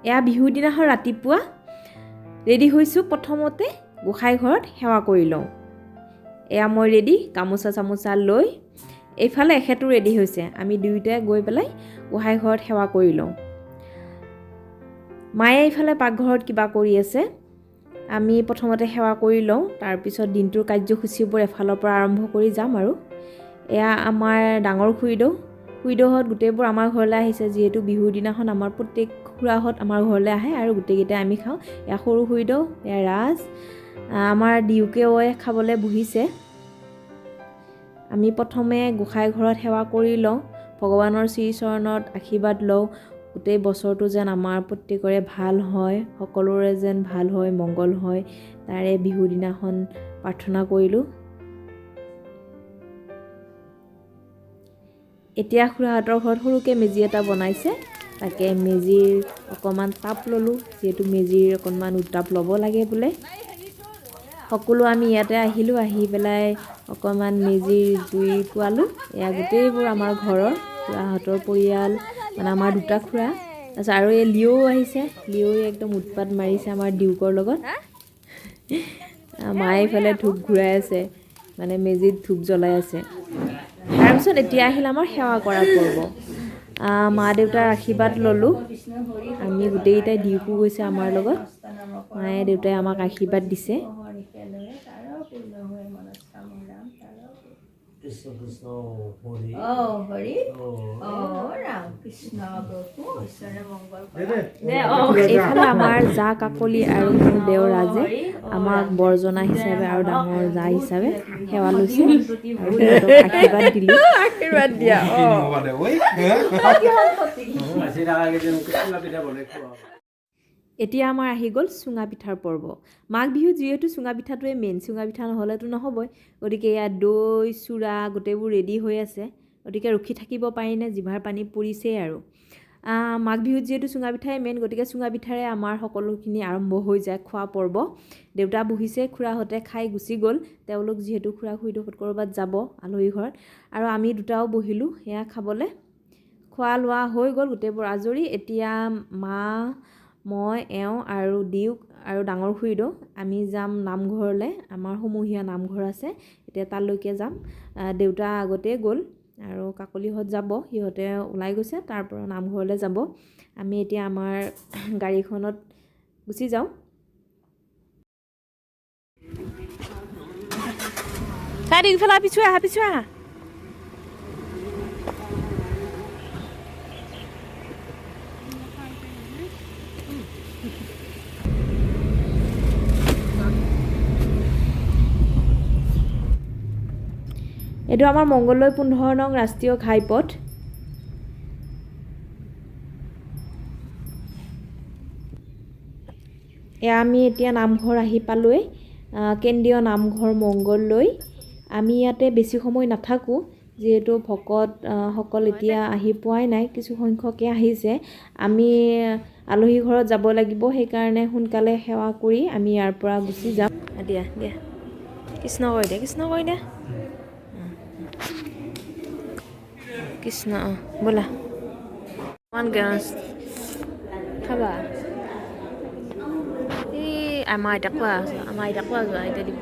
এয়া বিহুৰ দিনাখন ৰাতিপুৱা ৰেডি হৈছোঁ। প্ৰথমতে গোসাঁই ঘৰত সেৱা কৰি লওঁ। এয়া মই ৰেডি, গামোচা চামোচা লৈ। এইফালে এখেতো ৰেডি হৈছে। আমি দুয়োটাই গৈ পেলাই গোসাঁই ঘৰত সেৱা কৰি লওঁ। মায়ে এইফালে পাকঘৰত কিবা কৰি আছে। আমি প্ৰথমতে সেৱা কৰি লওঁ, তাৰপিছত দিনটোৰ কাৰ্যসূচীবোৰ এফালৰ পৰা আৰম্ভ কৰি যাম আৰু। এয়া আমাৰ ডাঙৰ খুৰীদেউহঁত গোটেইবোৰ আমাৰ ঘৰলৈ আহিছে, যিহেতু বিহুৰ দিনাখন আমাৰ প্ৰত্যেক খুৰাহঁত আমাৰ ঘৰলৈ আহে আৰু গোটেইকেইটাই আমি খাওঁ। এয়া সৰু খুৰীদেউ, এয়া ৰাজ, আমাৰ ডিউকেও খাবলৈ বহিছে। আমি প্ৰথমে গোসাঁই ঘৰত সেৱা কৰি লওঁ, ভগৱানৰ শ্ৰীচৰণত আশীৰ্বাদ লওঁ। গোটেই বছৰটো যেন আমাৰ প্ৰত্যেকৰে ভাল হয়, সকলোৰে যেন ভাল হয়, মংগল হয়, তাৰে বিহুৰ দিনাখন প্ৰাৰ্থনা কৰিলোঁ। এতিয়া খুৰাহঁতৰ ঘৰত সৰুকৈ মেজি এটা বনাইছে, তাকে মেজিৰ অকণমান তাপ ল'লোঁ, যিহেতু মেজিৰ অকণমান উত্তাপ ল'ব লাগে বোলে। সকলো আমি ইয়াতে আহিলোঁ, আহি পেলাই অকণমান মেজিৰ জুই পোৱালোঁ। এয়া গোটেইবোৰ আমাৰ ঘৰৰ খুৰাহঁতৰ পৰিয়াল, মানে আমাৰ দুটা খুৰা। তাৰপিছত আৰু এই লিঅ'ও আহিছে, লিঅ'ই একদম উৎপাত মাৰিছে আমাৰ ডিউকৰ লগত। মায়ে এইফালে ধূপ ঘূৰাই আছে, মানে মেজিত ধূপ জ্বলাই আছে। তাৰপিছত এতিয়া আহিল আমাৰ সেৱা কৰা পৰ্ব। মা দেউতাৰ আশীৰ্বাদ ল'লোঁ। আমি গোটেইকেইটাই, ডিউকো গৈছে আমাৰ লগত। মায়ে দেউতাই আমাক আশীৰ্বাদ দিছে। এইফালে আমাৰ জা কাকলি আৰু মোৰ দেও ৰাজে আমাক বৰজনা হিচাপে আৰু ডাঙৰ জা হিচাপে সেৱা লৈছে আৰু সিহঁতক আশীৰ্বাদ দিলোঁ। আশীৰ্বাদ দিয়া। এতিয়া আমাৰ আহি গ'ল চুঙা পিঠাৰ পৰ্ব। মাঘ বিহুত যিহেতু চুঙা পিঠাটোৱে মেইন, চুঙা পিঠা নহ'লেতো নহ'বই। গতিকে ইয়াত দৈ চুৰা গোটেইবোৰ ৰেডি হৈ আছে। গতিকে ৰখি থাকিব পাৰিনে, জিভাৰ পানী পৰিছেই আৰু। মাঘ বিহুত যিহেতু চুঙা পিঠাই মেইন, গতিকে চুঙা পিঠাৰে আমাৰ সকলোখিনি আৰম্ভ হৈ যায় খোৱা পৰ্ব। দেউতা বহিছে, খুৰাহঁতে খাই গুচি গ'ল। তেওঁলোক যিহেতু খুৰা খুৰীদেউহঁত ক'ৰবাত যাব আলহী ঘৰত, আৰু আমি দুটাও বহিলোঁ সেয়া খাবলৈ। খোৱা লোৱা হৈ গ'ল, গোটেইবোৰ আজৰি। এতিয়া মা, মই, এওঁ আৰু ডিউক আৰু ডাঙৰ খুৰীদেউ আমি যাম নামঘৰলৈ। আমাৰ সমূহীয়া নামঘৰ আছে, এতিয়া তালৈকে যাম। দেউতা আগতেই গ'ল আৰু কাকলিহঁত যাব, সিহঁতে ওলাই গৈছে, তাৰ পৰা নামঘৰলৈ যাব। আমি এতিয়া আমাৰ গাড়ীখনত গুচি যাওঁ। তাই ইফালে পিছুৱাই আহা, পিছুৱাই আহা। এইটো আমাৰ মংগলদৈ 15 নং ৰাষ্ট্ৰীয় ঘাইপথ। এয়া আমি এতিয়া নামঘৰ আহি পালোঁৱেই, কেন্দ্ৰীয় নামঘৰ মংগলদৈ। আমি ইয়াতে বেছি সময় নাথাকোঁ, যিহেতু ভকত সকল এতিয়া আহি পোৱাই নাই, কিছু সংখ্যকে আহিছে। আমি আলহী ঘৰত যাব লাগিব, সেইকাৰণে সোনকালে সেৱা কৰি আমি ইয়াৰ পৰা গুচি যাম। দিয়া দিয়া, কৃষ্ণ কৈ দিয়া, কৃষ্ণ কৈ দিয়া। কৃষ্ণ, ব'লা খাবা। এই আমাৰ আইতাক কোৱা, আমাৰ আইতাক কোৱা যোৱা, আইতা দিব।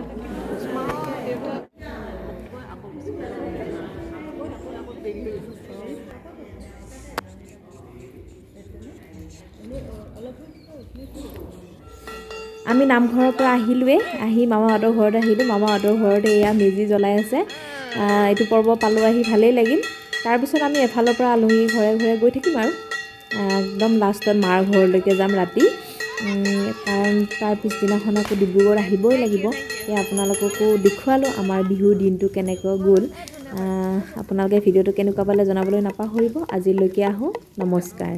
আমি নামঘৰৰ পৰা আহিলোঁৱেই, আহি মামাহঁতৰ ঘৰত আহিলোঁ। মামাহঁতৰ ঘৰতে এয়া মেজি জ্বলাই আছে। এইটো পৰ্ব পালোঁ, আহি ভালেই লাগিল। তাৰপিছত আমি এফালৰ পৰা আলহী ঘৰে ঘৰে গৈ থাকিম আৰু একদম লাষ্টত মাৰ ঘৰলৈকে যাম ৰাতি, কাৰণ তাৰ পিছদিনাখন আকৌ ডিব্ৰুগড় আহিবই লাগিব। সেয়া আপোনালোককো দেখুৱালোঁ আমাৰ বিহুৰ দিনটো কেনেকৈ গ'ল। আপোনালোকে ভিডিঅ'টো কেনেকুৱা পালে জনাবলৈ নাপাহৰিব। আজিলৈকে আহোঁ, নমস্কাৰ।